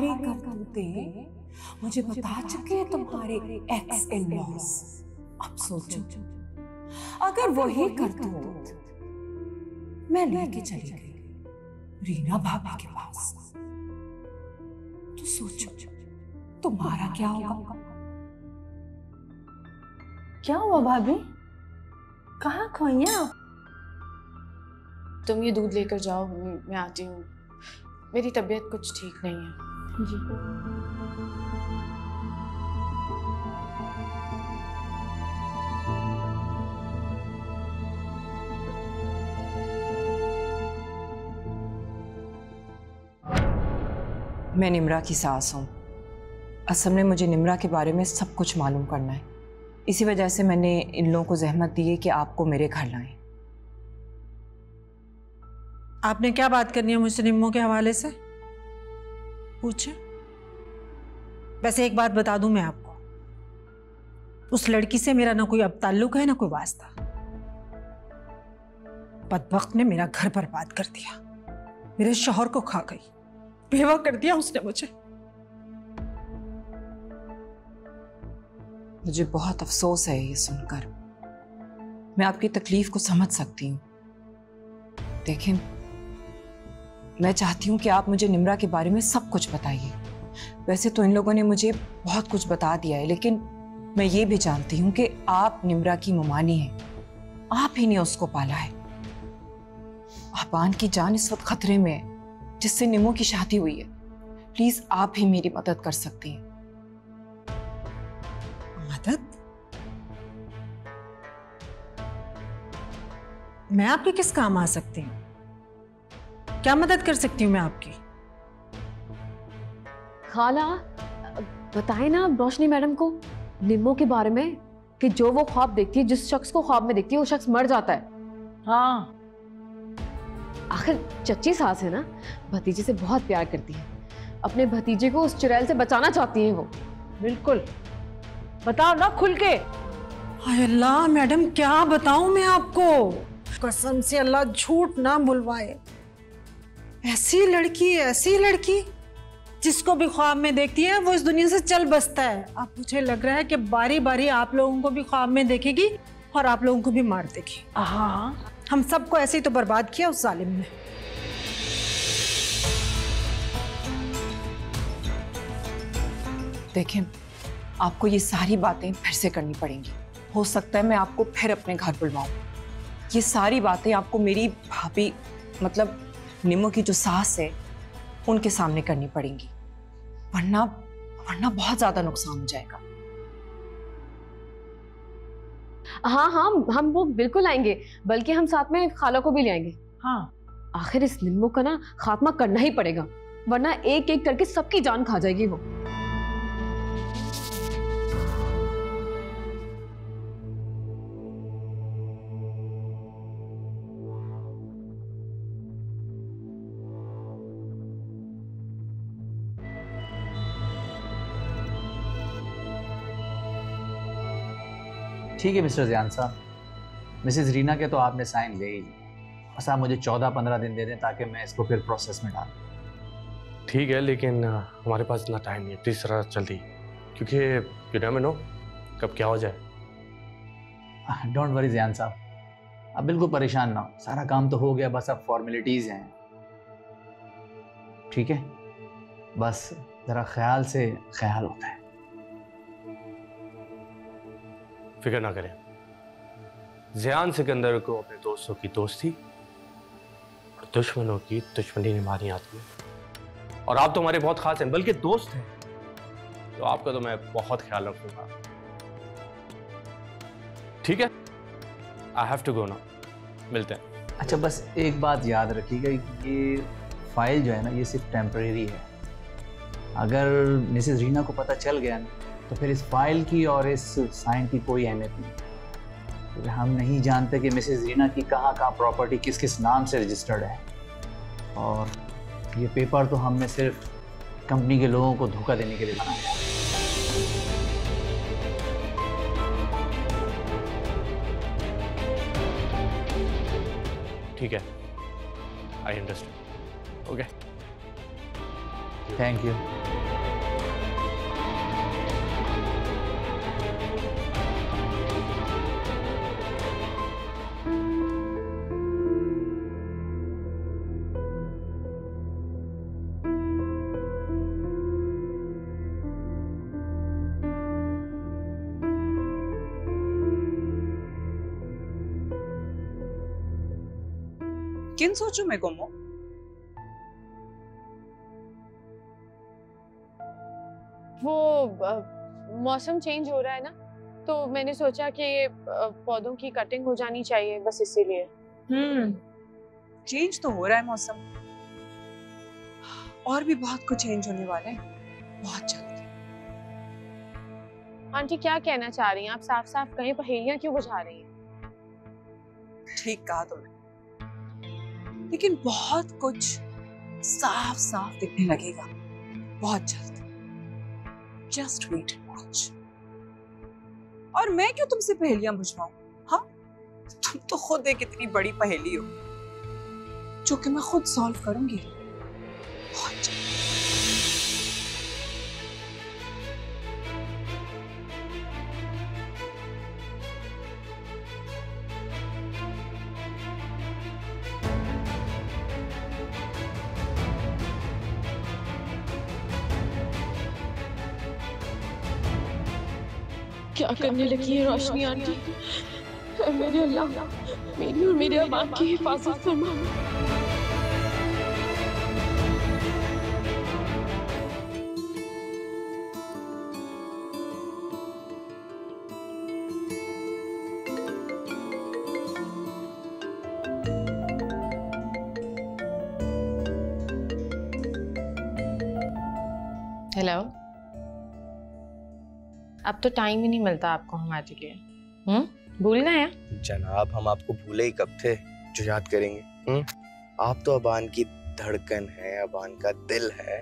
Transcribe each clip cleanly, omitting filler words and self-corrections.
सारी करतूतें मुझे बता चुके हैं तुम्हारे एक्स इन लॉस। अब सोचो, अगर वही करतूत मैं लेके चली गई रीना भाभी के पास, तो सोचो तुम्हारा क्या होगा? क्या हुआ भाभी, कहाँ खोई हैं आप? तुम ये दूध लेकर जाओ, मैं आती हूँ। मेरी तबीयत कुछ ठीक नहीं है। जी। मैं निम्रा की सास हूँ। असम ने मुझे निम्रा के बारे में सब कुछ मालूम करना है। इसी वजह से मैंने इन लोगों को जहमत दी है कि आपको मेरे घर लाएं। आपने क्या बात करनी है मुझसे निम्मो के हवाले से? पूछे। वैसे एक बात बता दूं मैं आपको, उस लड़की से मेरा ना कोई अब ताल्लुक है ना कोई वास्ता। बदबख्त ने मेरा घर बर्बाद कर दिया, मेरे शौहर को खा गई, बेवा कर दिया उसने मुझे। मुझे बहुत अफसोस है ये सुनकर। मैं आपकी तकलीफ को समझ सकती हूँ। देखें, मैं चाहती हूँ कि आप मुझे निम्रा के बारे में सब कुछ बताइए। वैसे तो इन लोगों ने मुझे बहुत कुछ बता दिया है, लेकिन मैं ये भी जानती हूँ कि आप निम्रा की ममानी हैं। आप ही ने उसको पाला है। अबान की जान इस वक्त खतरे में है, जिससे निम्मो की शादी हुई है। प्लीज आप ही मेरी मदद कर सकती हैं। मदद? मैं आपके किस काम आ सकती हूँ? क्या मदद कर सकती हूँ मैं आपकी? खाला, बताए ना रोशनी मैडम को निम्मो के बारे में कि जो वो ख्वाब देखती है, जिस शख्स को ख्वाब में देखती है वो शख्स मर जाता है। हाँ, आखिर चच्ची सास है ना, भतीजे से बहुत प्यार करती है। अपने भतीजे को उस चुड़ैल से बचाना चाहती है वो। बिल्कुल, बताओ ना खुल के। हाय अल्लाह मैडम, क्या बताऊं मैं आपको? कसम से अल्लाह झूठ ना बुलवाए। ऐसी लड़की जिसको भी ख्वाब में देखती है वो इस दुनिया से चल बसता है। अब मुझे लग रहा है कि बारी बारी आप लोगों को भी ख्वाब में देखेगी और आप लोगों को भी मार देगी। हाँ, हम सबको ऐसे ही तो बर्बाद किया उस जालिम ने। देखें, आपको ये सारी बातें फिर से करनी पड़ेंगी। हो सकता है मैं आपको फिर अपने घर बुलवाऊं। ये सारी बातें आपको मेरी भाभी, मतलब निम्मो की जो सास है, उनके सामने करनी पड़ेंगी, वरना बहुत ज्यादा नुकसान हो जाएगा। हाँ हाँ, हम वो बिल्कुल आएंगे, बल्कि हम साथ में खाला को भी ले आएंगे। हाँ, आखिर इस निम्मो का ना खात्मा करना ही पड़ेगा, वरना एक एक करके सबकी जान खा जाएगी वो। ठीक है मिस्टर जियान साहब, मिसेज रीना के तो आपने साइन ले ही लिए। बस आप मुझे 14-15 दिन दे दें ताकि मैं इसको फिर प्रोसेस में डालूं। ठीक है, लेकिन हमारे पास इतना टाइम नहीं है। प्लीज जरा जल्दी, क्योंकि यू नेवर नो कब क्या हो जाए। डोंट वरी जियान साहब, आप बिल्कुल परेशान ना हो। सारा काम तो हो गया, बस अब फॉर्मेलिटीज हैं। ठीक है, बस जरा ख्याल से ख्याल होता है। फिक्र ना करें, ज़ियान सिकंदर को अपने दोस्तों की दोस्ती और दुश्मनों की दुश्मनी निभानी आती है। और आप तो हमारे बहुत खास हैं, बल्कि दोस्त हैं, तो आपका तो मैं बहुत ख्याल रखूंगा। ठीक है, I have to go now, मिलते हैं। अच्छा, बस एक बात याद रखिएगा, ये फाइल जो है ना, ये सिर्फ टेम्परेरी है। अगर मिसेज रीना को पता चल गया ना, तो फिर इस फाइल की और इस साइन की कोई अहमियत नहीं। तो हम नहीं जानते कि मिसेज रीना की कहाँ प्रॉपर्टी किस किस नाम से रजिस्टर्ड है। और ये पेपर तो हमने सिर्फ कंपनी के लोगों को धोखा देने के लिए बनाया है। ठीक है, I understand. Okay. Thank you. किन सोचो मैं गुमो? वो मौसम चेंज हो रहा है ना, तो मैंने सोचा कि पौधों की कटिंग हो जानी चाहिए, बस इसीलिए। चेंज तो हो रहा है मौसम, और भी बहुत कुछ चेंज होने वाला है बहुत जल्दी। आंटी क्या कहना चाह रही हैं आप? साफ साफ कहीं, पहेलियां क्यों बुझा रही हैं? ठीक कहा तुमने, लेकिन बहुत कुछ साफ साफ दिखने लगेगा बहुत जल्द। Just wait and watch. और मैं क्यों तुमसे पहेलियां बुझवाऊं? हाँ, तुम तो खुद एक इतनी बड़ी पहेली हो जो कि मैं खुद सॉल्व करूंगी बहुत जल्द। क्या करने लगी है रोशनी आंटी? मेरे अल्लाह, मेरी और मेरे अबान की हिफाजत फरमा। हेलो, अब तो टाइम ही नहीं मिलता आपको हमारे लिए। भूल गए हैं? जनाब, हम आपको भूले ही कब थे जो याद करेंगे। आप तो अबान की धड़कन है, अबान का दिल है।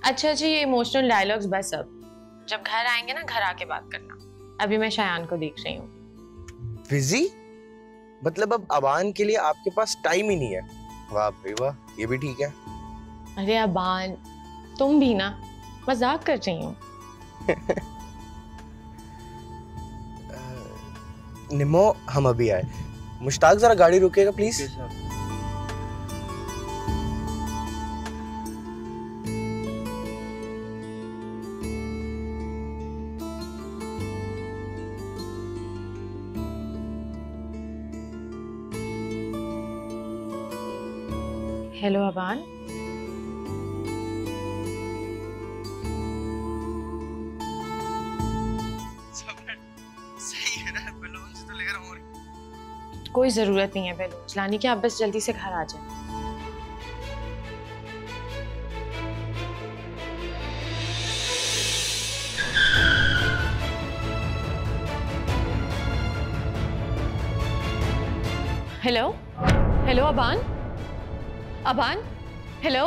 अच्छा जी, ये इमोशनल डायलॉग्स बस अब जब घर आएंगे ना, घर आके बात करना। अभी मैं शायान को देख रही हूँ। बिजी? मतलब अब अबान के लिए आपके पास टाइम ही नहीं है? वाह भाई वाह, ये भी ठीक है। अरे अबान, तुम भी ना, मजाक कर रही हूँ। निमो, हम अभी आए। मुश्ताक, जरा गाड़ी रुकेगा प्लीज। हेलो अबान। कोई जरूरत नहीं है बैलून्स लाने की, आप बस जल्दी से घर आ जाए। Hello hello Aban, Aban, hello.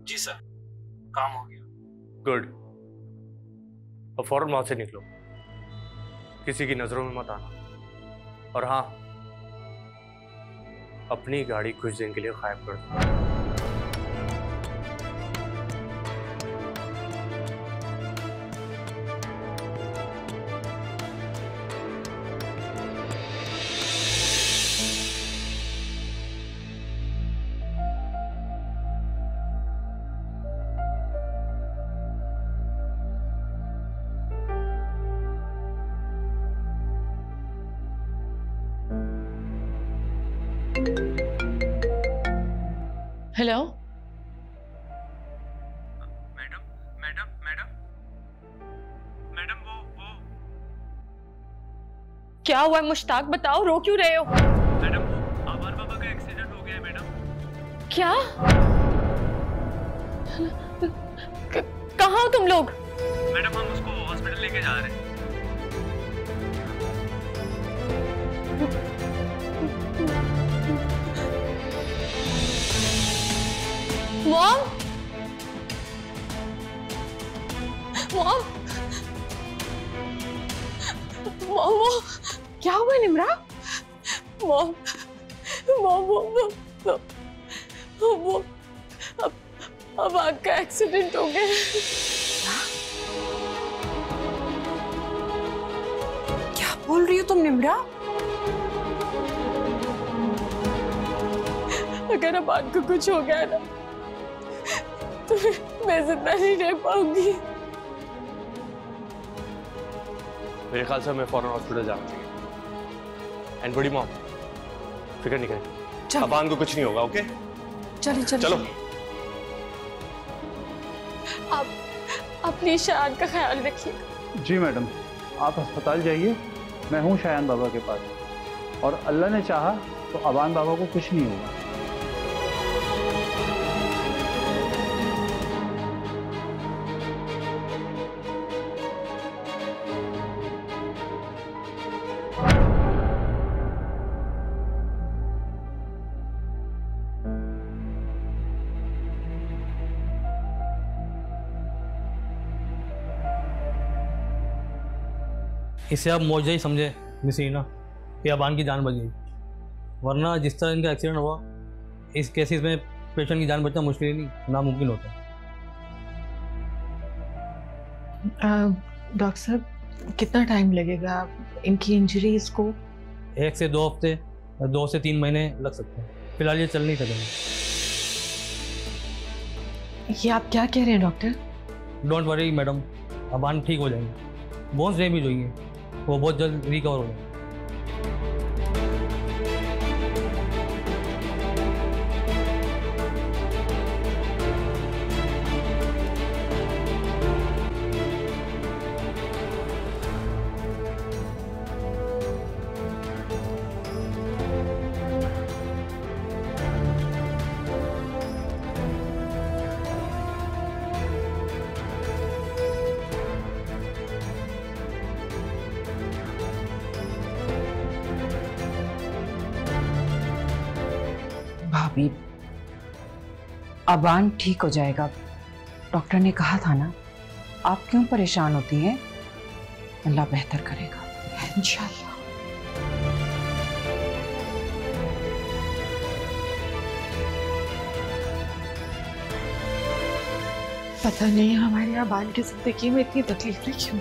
जी सर, काम हो गया। गुड। अब फौरन वहां से निकलो, किसी की नजरों में मत आना। और हाँ, अपनी गाड़ी कुछ दिन के लिए गायब कर दो। Hello madam, madam, madam, madam, वो क्या हुआ मुश्ताक, बताओ, रो क्यों रहे हो? मैडम, वो आबार बाबा का एक्सीडेंट हो गया है मैडम। क्या? कहाँ हो तुम लोग? मैडम, हम उसको हॉस्पिटल लेके जा रहे हैं। मॉम, मॉम, मॉम, क्या हुआ Nimra? Mom, mom, mom, mom, अब आग का एक्सीडेंट हो गया। क्या बोल रही हो तुम निम्रा? अगर अब आग को कुछ हो गया ना तो मैं जिंदा नहीं रह पाऊंगी। मेरे ख्याल से मैं फौरन हॉस्पिटल जाना चाहिए। एंड बड़ी मॉम, फिक्र नहीं करें, अबान को कुछ नहीं होगा। ओके, चलिए चलिए चलो। आप अपनी शान का ख्याल रखिए। जी मैडम, आप अस्पताल जाइए, मैं हूँ शायान बाबा के पास, और अल्लाह ने चाहा तो अबान बाबा को कुछ नहीं होगा। इसे आप मौजा ही समझे मिस रीना कि अबान की जान बच गई, वरना जिस तरह इनका एक्सीडेंट हुआ इस केसेस में पेशेंट की जान बचना मुश्किल ही नहीं, नामुमकिन होता है। डॉक्टर साहब, कितना टाइम लगेगा इनकी इंजरीज को? 1 से 2 हफ्ते, 2 से 3 महीने लग सकते हैं। फिलहाल ये चल नहीं सकेंगे। ये आप क्या कह रहे हैं doctor? Don't worry madam, Aban ठीक हो जाएंगे। बोन्स डैमेज हुई हैं, वो बहुत जल्द रिकवर हो जाएंगे। भाभी, अबान ठीक हो जाएगा, डॉक्टर ने कहा था ना। आप क्यों परेशान होती हैं? अल्लाह बेहतर करेगा इंशाअल्लाह। पता नहीं हमारे अबान की जिंदगी में इतनी तकलीफें क्यों।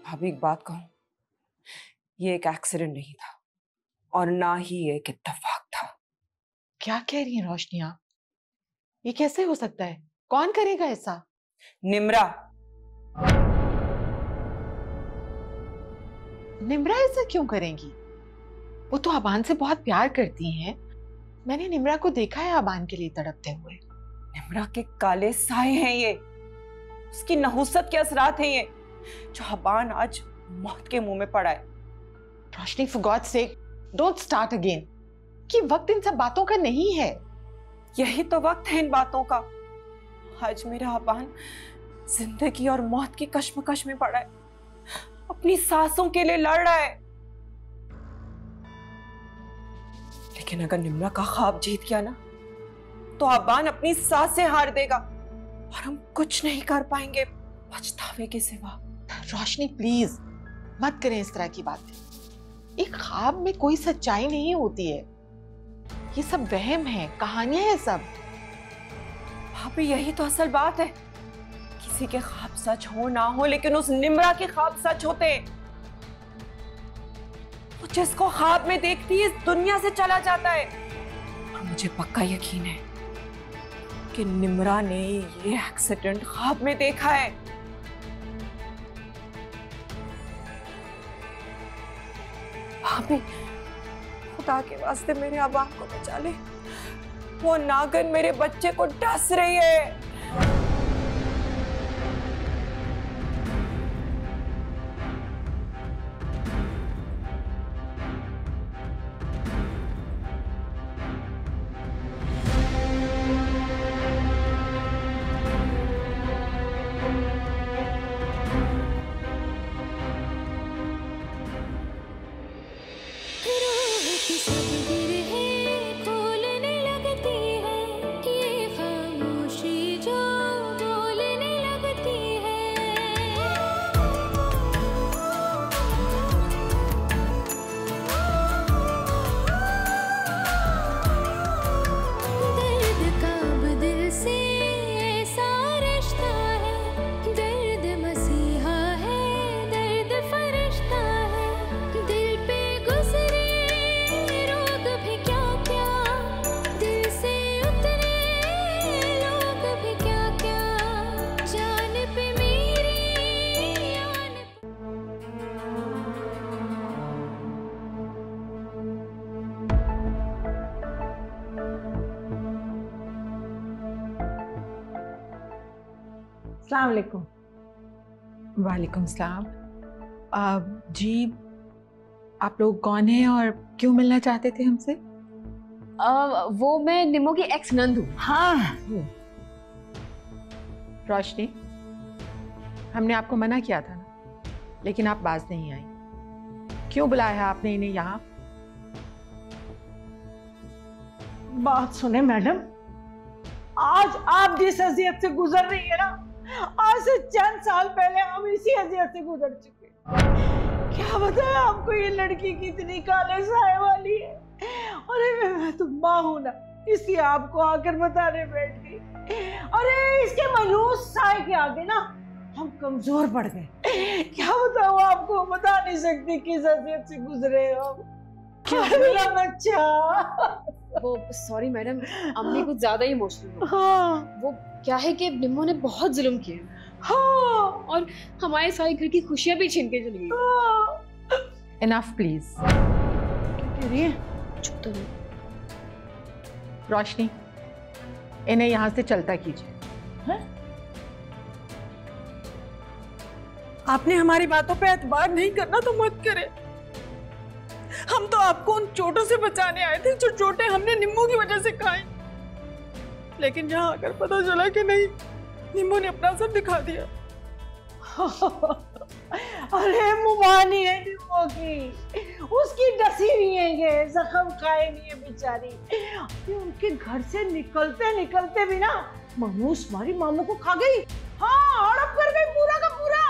भाभी, एक बात कहूं, ये एक एक्सीडेंट नहीं था और ना ही एक इत्तेफाक था। क्या कह रही हैं रोशनी आप? ये कैसे हो सकता है? कौन करेगा ऐसा? निम्रा। निम्रा ऐसा क्यों करेंगी? वो तो अबान से बहुत प्यार करती हैं। मैंने निम्रा को देखा है अबान के लिए तड़पते हुए। निम्रा के काले साए हैं ये, उसकी नहुसत के असरात हैं ये, जो अबान आज मौत के मुंह में पड़ा है। Roshni, for God's sake don't start again. कि वक्त इन सब बातों का नहीं है। यही तो वक्त है इन बातों का। आज मेरा अबान जिंदगी और मौत की कश्मकश में पड़ा है, अपनी सांसों के लिए लड़ रहा है। लेकिन अगर निम्रा का ख्वाब जीत गया ना, तो अबान अपनी सांसें हार देगा और हम कुछ नहीं कर पाएंगे पछतावे के सिवा। रोशनी प्लीज मत करें इस तरह की बातें। एक ख्वाब में कोई सच्चाई नहीं होती है। ये सब वहम है, कहानियां हैं सब। भाभी, यही तो असल बात है। किसी के ख्वाब सच हो ना हो, लेकिन उस निम्रा के ख्वाब सच होते हैं। वो जिसको ख्वाब में देखती है इस दुनिया से चला जाता है। और मुझे पक्का यकीन है कि निम्रा ने ये एक्सीडेंट ख्वाब में देखा है। भाभी, खुदा के वास्ते मेरे अबान को बचा ले। वो नागन मेरे बच्चे को डस रही है। अस्सलाम वालेकुम। वालेकुम सलाम। जी, आप लोग कौन हैं और क्यों मिलना चाहते थे हमसे? वो मैं निम्मो की एक्स नंद हूँ। हाँ, रोशनी, हमने आपको मना किया था ना, लेकिन आप बाज नहीं आई। क्यों बुलाया है आपने इन्हें यहाँ? बात सुने मैडम, आज आप जिस अजियत से गुजर रही है ना, आज से चंद साल पहले हम इसी अजियत से गुजर चुके। क्या बताया आपको, ये लड़की कितनी काले साए वाली है। अरे मैं तो माँ हूं ना, इसलिए आपको आकर बताने बैठ गई। अरे इसके मायूस साए के आगे ना हम कमजोर पड़ गए। क्या बताऊं आपको, बता नहीं सकती किस अजियत से गुजरे हम। मेरा बच्चा। वो सॉरी मैडम, अम्मी कुछ ज्यादा ही इमोशनल हो। हाँ। वो क्या है कि निम्मो ने बहुत जुल्म किया। हाँ। और हमारे सारे घर की खुशियां भी छीन के चली गई। Enough please. क्या कह रही है? चुप तो नहीं। रोशनी, इन्हें यहाँ से चलता कीजिए। आपने हमारी बातों पे एतबार नहीं करना तो मत करें। हम तो आपको उन चोटों से बचाने आए थे जो चोटें हमने निम्मो की वजह से खाई। लेकिन यहाँ आकर पता चला कि नहीं, निम्मो ने अपना असर दिखा दिया। अरे मुबानी है निम्मो की, उसकी डसी हुई है, ये जख्म खाए नहीं है बेचारी। ये उनके घर से निकलते निकलते भी ना मनूस मारी मामू को खा गई। हाँ, हड़प कर गई पूरा का पूरा।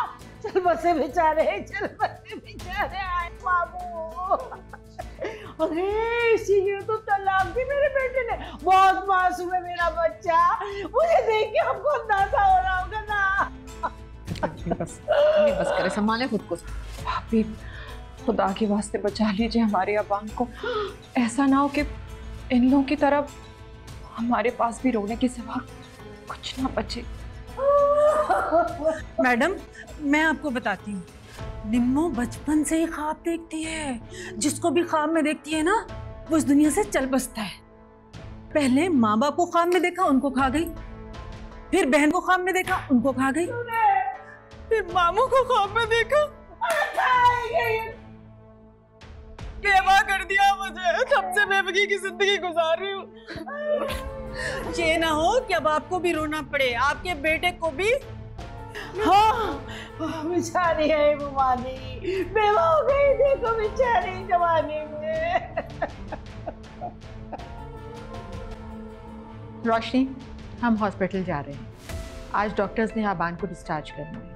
चल बसे बेचारे, चल बसे बेचारे आए मामू। अरे इसीलिए तो तलाक भी मेरे बेटे ने। बहुत मासूम है मेरा बच्चा, मुझे देख के हमको अंदाजा हो रहा होगा ना। बस करे, संभाले खुद को। भाभी, खुदा के वास्ते बचा लीजिए हमारे अबान को। ऐसा ना हो कि इन लोगों की तरफ हमारे पास भी रोने के सिवा कुछ ना बचे। मैडम, मैं आपको बताती हूँ, निम्मो बचपन से ही ख्वाब देखती है। जिसको भी ख्वाब में देखती है ना, वो इस दुनिया से चल बसता है। पहले माँ बाप को ख्वाब में देखा, उनको खा गई। फिर बहन को ख्वाब में देखा, उनको खा गई। फिर मामू को ख्वाब में देखा, बेवा कर दिया मुझे। तब से बेवकी की जिंदगी गुजार रही हूँ। ये ना हो कि अब आपको भी रोना पड़े, आपके बेटे को भी। हाँ, बेचारी है मुबानी, बेवा हो गई। देखो बेचारी जवानी में। रोशनी, हम हॉस्पिटल जा रहे हैं। आज डॉक्टर्स ने अबान को डिस्चार्ज करना है।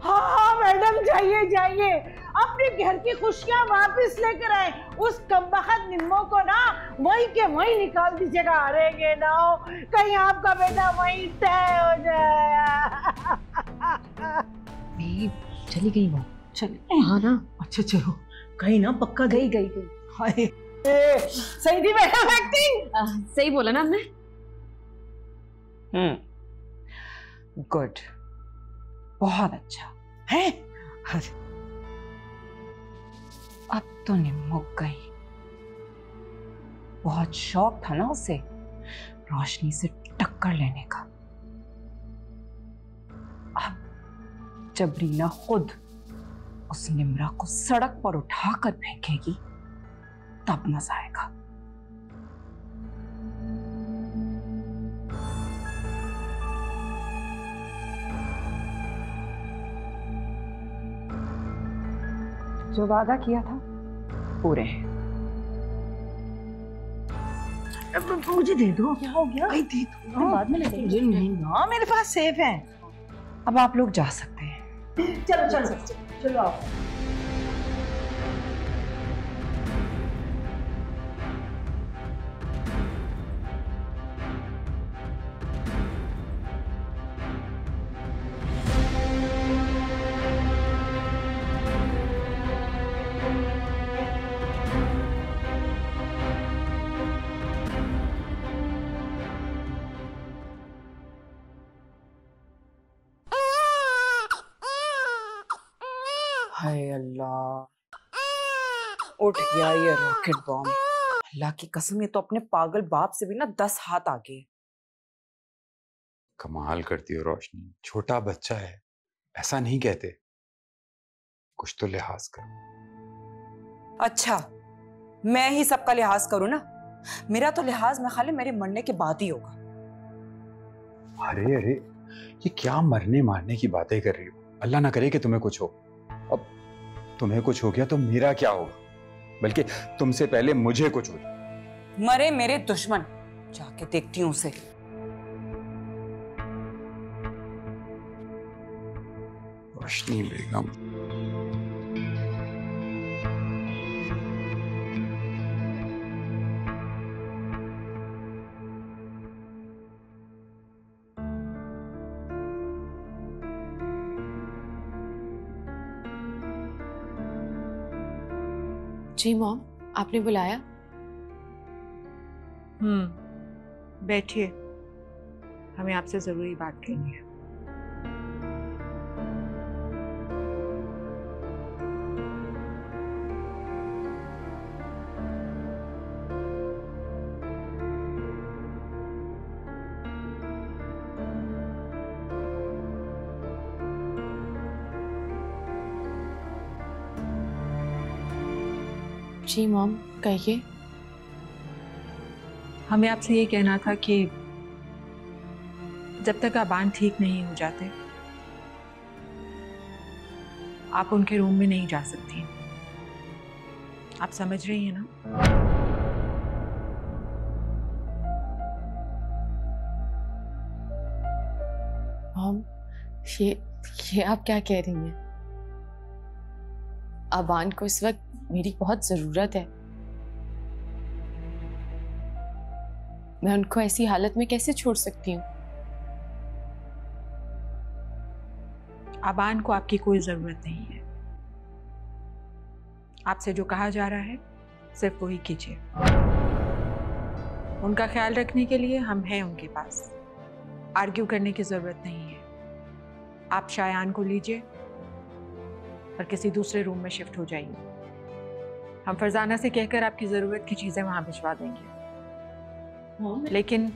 हाँ मैडम, जाइए जाइए, अपने घर की खुशियां वापस लेकर आए। उस कमबख्त निम्मो को ना वहीं के वहीं निकाल दीजिएगा। अरे ना हो कहीं आपका बेटा वहीं तय हो जाए। चली गई वो। चले? हाँ ना। अच्छा चलो, कहीं ना पक्का गई गई गई। हाय, सही थी मैडम एक्टिंग। सही बोला ना हमने। गुड, बहुत अच्छा है। अब तो निम्मो गई। बहुत शौक था ना उसे रोशनी से टक्कर लेने का। अब जब रीना खुद उस निम्रा को सड़क पर उठाकर फेंकेगी, तब मजा आएगा। जो वादा किया था पूरे। मुझे दे दो। क्या हो गया? दे दो, बाद में लेंगे। मुझे नहीं ना, मेरे पास सेफ है। अब आप लोग जा सकते हैं। चलो चलो चलो आओ। हाय अल्लाह, उठ गया ये रॉकेट बॉम्ब। अल्लाह की कसम, ये तो अपने पागल बाप से भी ना 10 हाथ आगे। कमाल करती हो रोशनी, छोटा बच्चा है, ऐसा नहीं कहते, कुछ तो लिहाज करो। अच्छा, मैं ही सबका लिहाज करूं ना? मेरा तो लिहाज मैं खाली मेरे मरने के बाद ही होगा। अरे अरे, ये क्या मरने मारने की बातें कर रही हो? अल्लाह ना करे कि तुम्हें कुछ हो। अब तुम्हें कुछ हो गया तो मेरा क्या होगा? बल्कि तुमसे पहले मुझे कुछ हो जाए। मरे मेरे दुश्मन, जाके देखती हूं उसे। रोशनी बेगम, जी मॉम, आपने बुलाया? बैठिए, हमें आपसे जरूरी बात करनी है। जी मॉम, कहिए। हमें आपसे ये कहना था कि जब तक अबान ठीक नहीं हो जाते आप उनके रूम में नहीं जा सकती। आप समझ रही हैं ना? मॉम, ये आप क्या कह रही हैं? अबान को इस वक्त मेरी बहुत जरूरत है। मैं उनको ऐसी हालत में कैसे छोड़ सकती हूँ? अबान को आपकी कोई जरूरत नहीं है। आपसे जो कहा जा रहा है सिर्फ वही कीजिए। उनका ख्याल रखने के लिए हम हैं उनके पास। आर्ग्यू करने की जरूरत नहीं है। आप शायान को लीजिए और किसी दूसरे रूम में शिफ्ट हो जाइए। हम फरजाना से कहकर आपकी जरूरत की चीजें वहां भिजवा देंगे। लेकिन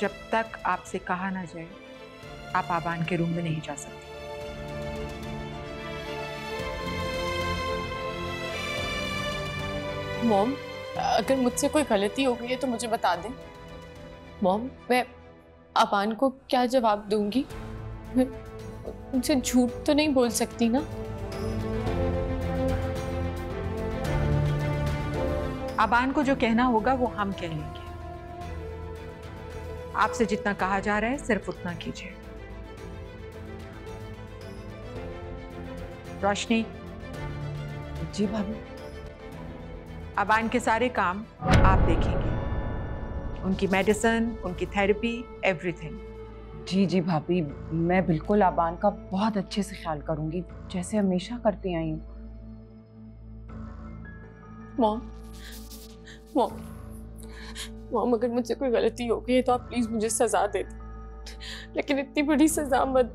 जब तक आपसे कहा ना जाए आप आबान के रूम में नहीं जा सकते। मॉम, अगर मुझसे कोई गलती हो गई है तो मुझे बता दें। मॉम, मैं अबान को क्या जवाब दूंगी? मैं उनसे झूठ तो नहीं बोल सकती ना? अबान को जो कहना होगा वो हम कह लेंगे। आपसे जितना कहा जा रहा है सिर्फ उतना कीजिए। रोशनी। जी भाभी। अबान के सारे काम आप देखेंगे, उनकी मेडिसिन, उनकी थेरेपी, एवरीथिंग। जी जी भाभी, मैं बिल्कुल अबान का बहुत अच्छे से ख्याल करूंगी, जैसे हमेशा करती आई हूँ। मॉम, मॉम, मॉम, अगर मुझसे कोई गलती हो गई है तो आप प्लीज मुझे सजा दे दो, लेकिन इतनी बड़ी सजा मत।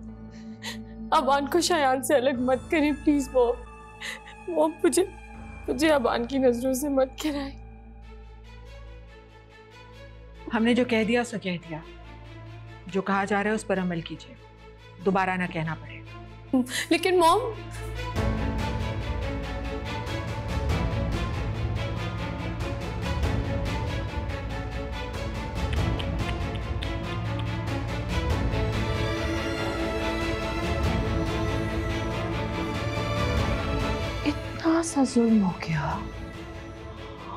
अबान को शायान से अलग मत करें प्लीज मॉम। मॉम, मुझे अबान की नजरों से मत गिराएं। हमने जो कह दिया सो कह दिया। जो कहा जा रहा है उस पर अमल कीजिए, दोबारा ना कहना पड़े। लेकिन मॉम, इतना सा जुल्म हो गया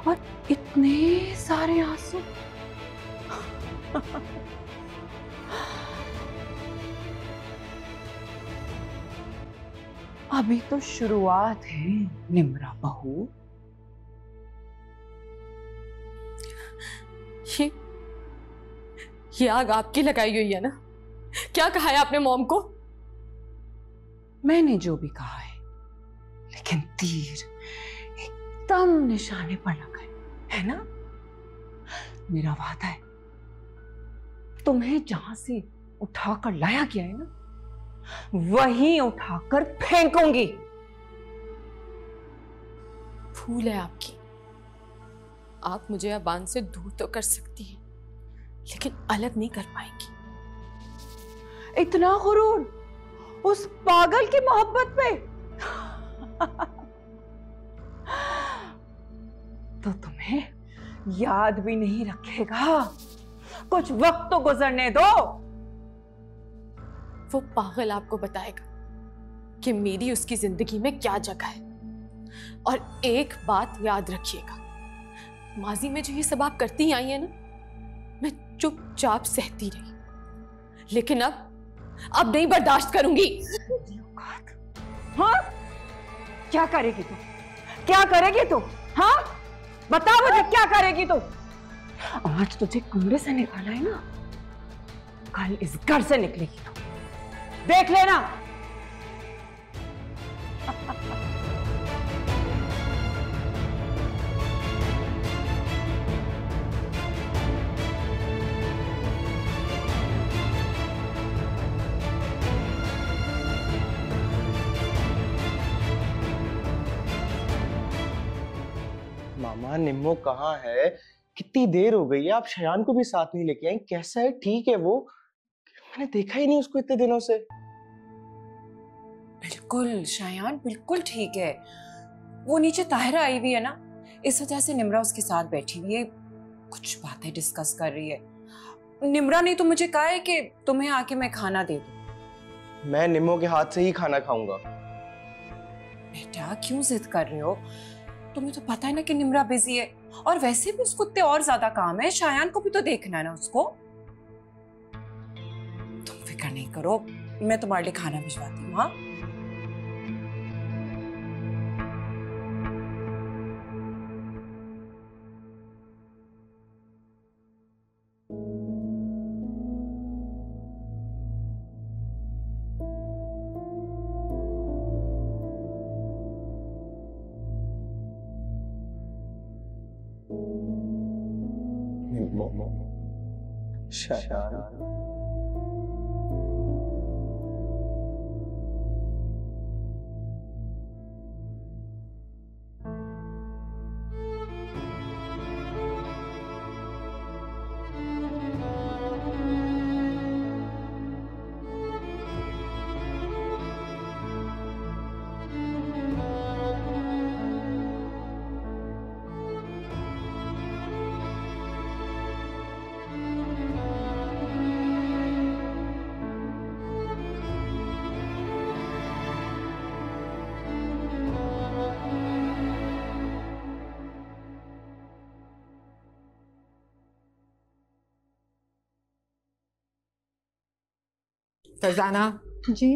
और इतने सारे आंसू। अभी तो शुरुआत है निम्रा बहू। ये आग आपकी लगाई हुई है ना? क्या कहा है आपने मॉम को? मैंने जो भी कहा है, लेकिन तीर एकदम निशाने पर लगा है ना? मेरा वादा है, तुम्हें जहां से उठाकर लाया गया है ना, वहीं उठाकर फेंकूंगी। भूल है आपकी। आप मुझे अबान से दूर तो कर सकती हैं, लेकिन अलग नहीं कर पाएंगी। इतना गुरूर उस पागल की मोहब्बत पे। तो तुम्हें याद भी नहीं रखेगा। कुछ वक्त तो गुजरने दो। वो पागल आपको बताएगा कि मेरी उसकी जिंदगी में क्या जगह है। और एक बात याद रखिएगा, माजी में जो ये सब आप करती आई है ना, मैं चुपचाप सहती रही, लेकिन अब नहीं बर्दाश्त करूंगी। हाँ, क्या करेगी तू? क्या करेगी तू? हाँ, बता मुझे क्या करेगी तू? आज तुझे कमरे से निकाला है ना, कल इस घर से निकलेगी तू, देख लेना। मामा निम्मो कहाँ है? कितनी देर हो गई है, आप शयान को भी साथ नहीं लेके आई। कैसा है? ठीक है वो? मैंने देखा ही नहीं उसको इतने दिनों से। बिल्कुल शयान बिल्कुल ठीक है। वो नीचे ताहिरा आई हुई है ना, इस वजह से निम्रा उसके साथ बैठी हुई है, कुछ बातें डिस्कस कर रही है। निम्रा ने तो मुझे कहा है कि तुम्हें आके मैं खाना दे दूं। मैं निम्मो के हाथ से ही खाना खाऊंगा। बेटा क्यों जिद कर रहे हो? तुम्हें तो पता है ना कि निम्रा बिजी है, और वैसे भी उसको इतने और ज्यादा काम है। शायान को भी तो देखना है ना उसको। तुम फिक्र नहीं करो, मैं तुम्हारे लिए खाना भिजवाती हूँ। हाँ, शयान फरजाना जी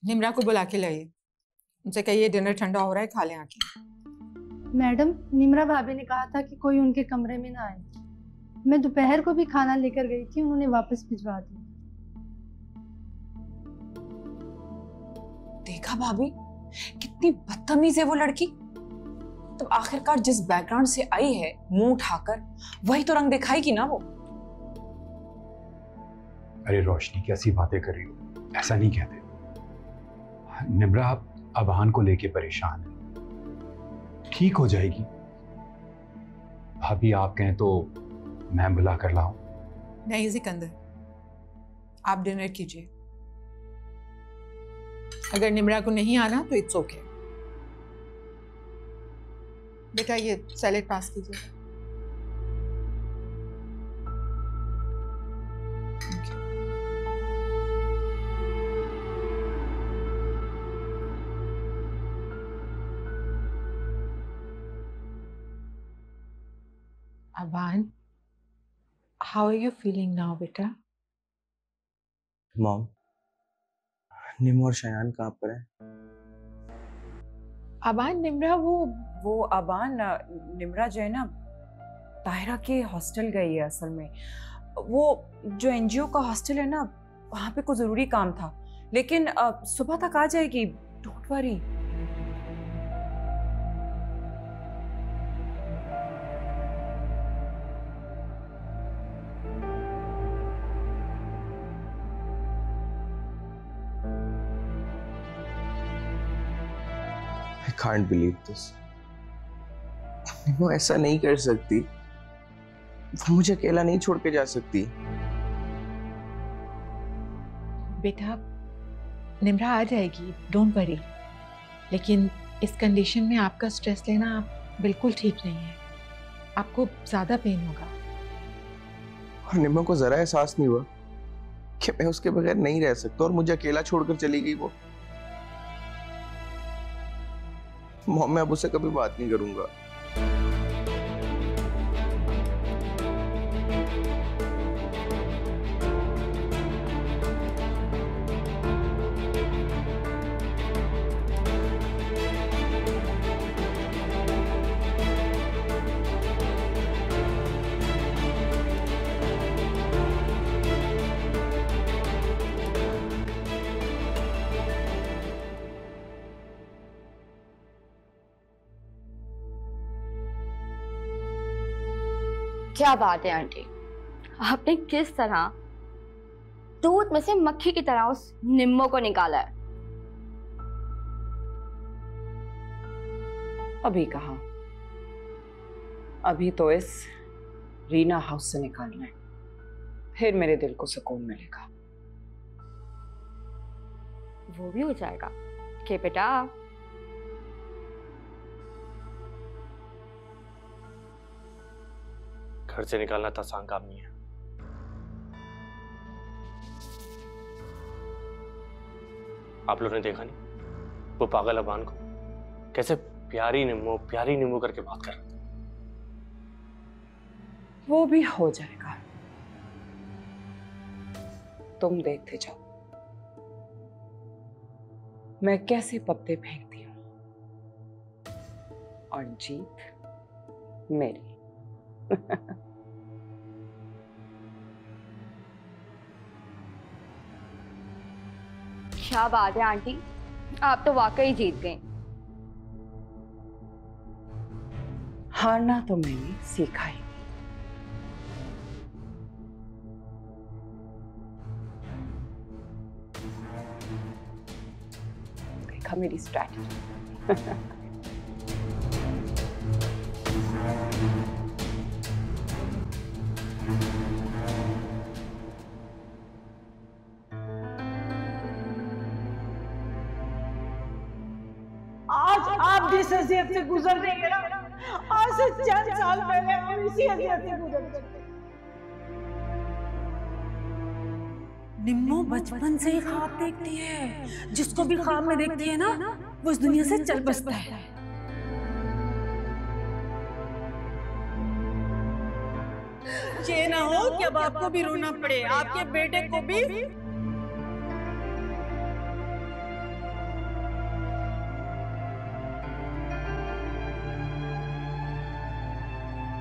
निम्रा को बुला के लाइए, उनसे कहिए डिनर ठंडा हो रहा है, खा लें आके। मैडम, निम्रा भाभी ने कहा था कि कोई उनके कमरे में ना आए। मैं दोपहर को भी खाना लेकर गई थी, उन्होंने वापस भिजवा दिया। देखा भाभी कितनी बदतमीज है वो लड़की। तो आखिरकार जिस बैकग्राउंड से आई है, मुंह उठाकर वही तो रंग दिखाएगी ना वो। अरे रोशनी कैसी बातें कर रही हो, ऐसा नहीं कहते। निम्रा अबान को लेके परेशान है, ठीक हो जाएगी। भाभी आप कहें तो मैं बुला कर लाऊं? नहीं सिकंदर, आप डिनर कीजिए। अगर निम्रा को नहीं आना तो इट्स ओके। बेटा ये सैलेड पास कीजिए। Aban, how are you feeling now, बेटा? मॉम, निम्मो और शयान कहाँ पर है? अबान निम्रा वो अबान निम्रा जो है ना, ताहिरा के हॉस्टल गई है असल में। वो जो एनजीओ का हॉस्टल है ना, वहाँ पे कोई ज़रूरी काम था, लेकिन सुबह तक आ जाएगी, don't worry. I can't believe this. वो ऐसा नहीं कर सकती, वो मुझे अकेला नहीं छोड़ के जा सकती। बेटा निम्रा आ जाएगी, डोंट वरी। लेकिन इस कंडीशन में आपका स्ट्रेस लेना बिल्कुल ठीक नहीं है, आपको ज्यादा पेन होगा। और निम्मा को जरा एहसास नहीं हुआ कि मैं उसके बगैर नहीं रह सकता और मुझे अकेला छोड़कर चली गई वो। मॉम, मैं अब उससे कभी बात नहीं करूंगा। क्या बात है आंटी, आपने किस तरह दूध में से मक्खी की तरह उस निम्मो को निकाला है? अभी कहाँ, अभी तो इस रीना हाउस से निकालना है, फिर मेरे दिल को सुकून मिलेगा। वो भी हो जाएगा के बेटा। घर से निकालना तो आसान काम नहीं है। आप लोगों ने देखा नहीं वो पागल अबान को कैसे प्यारी निम्मो करके बात कर रहा था। वो भी हो जाएगा, तुम देखते जाओ मैं कैसे पत्ते फेंकती हूं और जीत मेरी। क्या बात है आंटी, आप तो वाकई जीत गई। हारना तो मैंने सीखा ही। देखा मेरी स्ट्रैटेजी। आज आप जिस हैसियत से गुजर देंगे ना, आज से 4 साल पहले हम इसी हैसियत से गुजर सकते। निम्मो बचपन से ही ख्वाब देखती है, जिसको भी ख्वाब में देखती है ना वो इस दुनिया से चल बसता है। ये ना हो कि अब आपको भी रोना पड़े, आपके बेटे को भी।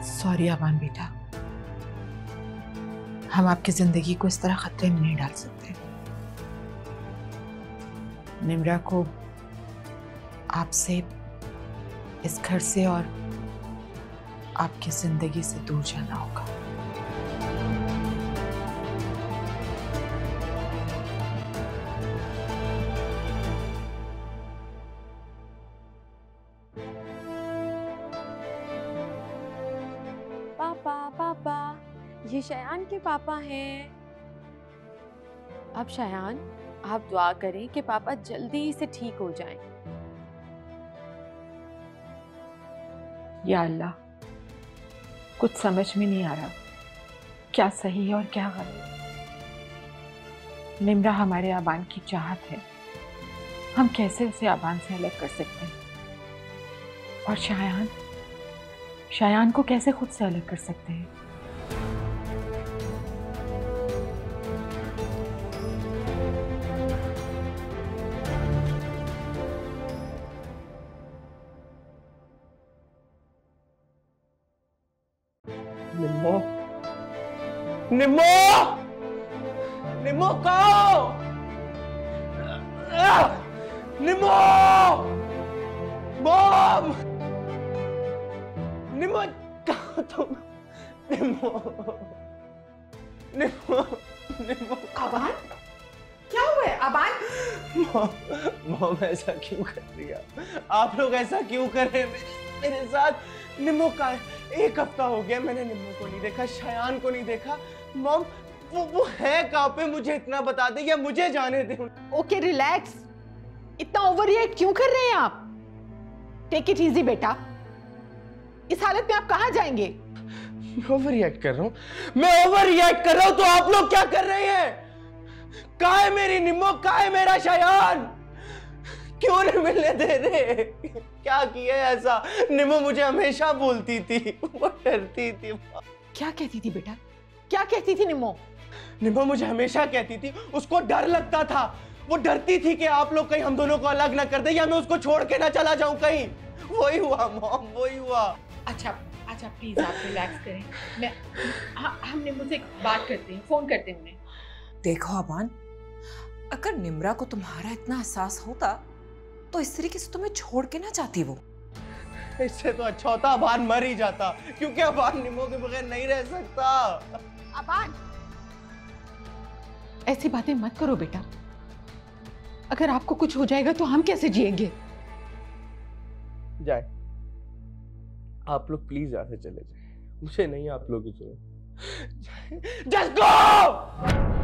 सॉरी अबान बेटा, हम आपकी जिंदगी को इस तरह खतरे में नहीं डाल सकते। निम्रा को आपसे, इस घर से और आपकी जिंदगी से दूर जाना होगा। पापा, ये शयान के पापा हैं। अब शयान, आप दुआ करें कि पापा जल्दी से ठीक हो जाएं। या अल्लाह, कुछ समझ में नहीं आ रहा क्या सही है और क्या गलत। निम्रा हमारे अबान की चाहत है, हम कैसे उसे अबान से अलग कर सकते हैं? और शयान को कैसे खुद से अलग कर सकते हैं? निम्मो, निम्मो, निम्मो कहाँ हो? निम्मो, मॉम, निम्मो कहाँ तुम? निम्मो, निम्मो, निम्मो। अबान, क्या हुआ है अबान? मॉम ऐसा क्यों कर दिया? आप लोग ऐसा क्यों कर रहे हैं मेरे साथ? निम्मो का 1 हफ्ता हो गया, मैंने निम्मो को नहीं देखा, शयान को नहीं देखा। मॉम वो है कहाँ पे, मुझे इतना बता दे या मुझे जाने दे। ओके रिलैक्स, इतना ओवर रिएक्ट क्यों कर रहे हैं आप? टेक इट इजी बेटा, इस हालत में आप कहाँ जाएंगे? मैं ओवर रिएक्ट कर रहा हूँ, मैं ओवर रिएक्ट कर रहा हूँ, तो आप लोग क्या कर रहे हैं? कहाँ है मेरी निम्मो, कहाँ है मेरा शयान? क्यों नहीं मिलने दे रहे? क्या किया ऐसा? निम्मो मुझे हमेशा बोलती थी, वो डरती थी। क्या कहती थी बेटा, क्या कहती थी निम्मो? निम्मो मुझे हमेशा कहती थी, उसको डर लगता था, वो डरती थी कि आप लोग कहीं हम दोनों को अलग ना कर दे या मैं उसको छोड़ के ना चला जाऊं कहीं। वही हुआ मॉम, वही हुआ। अच्छा अच्छा प्लीज आप रिलैक्स करें, मैं हम निम्मो से बात करते हैं, फोन करते हैं उन्हें। देखो अबान, अगर निम्रा को तुम्हारा इतना एहसास होता तो इस तरीके से तुम्हें छोड़ के ना जाती वो। इससे तो अच्छा होता अबान मर ही जाता, क्योंकि अबान निम्मो के बगैर नहीं रह सकता। अबान ऐसी बातें मत करो बेटा, अगर आपको कुछ हो जाएगा तो हम कैसे जिएंगे? जाए, आप लोग प्लीज यहाँ से चले जाए, मुझे नहीं आप लोग की जरूरत। Just go.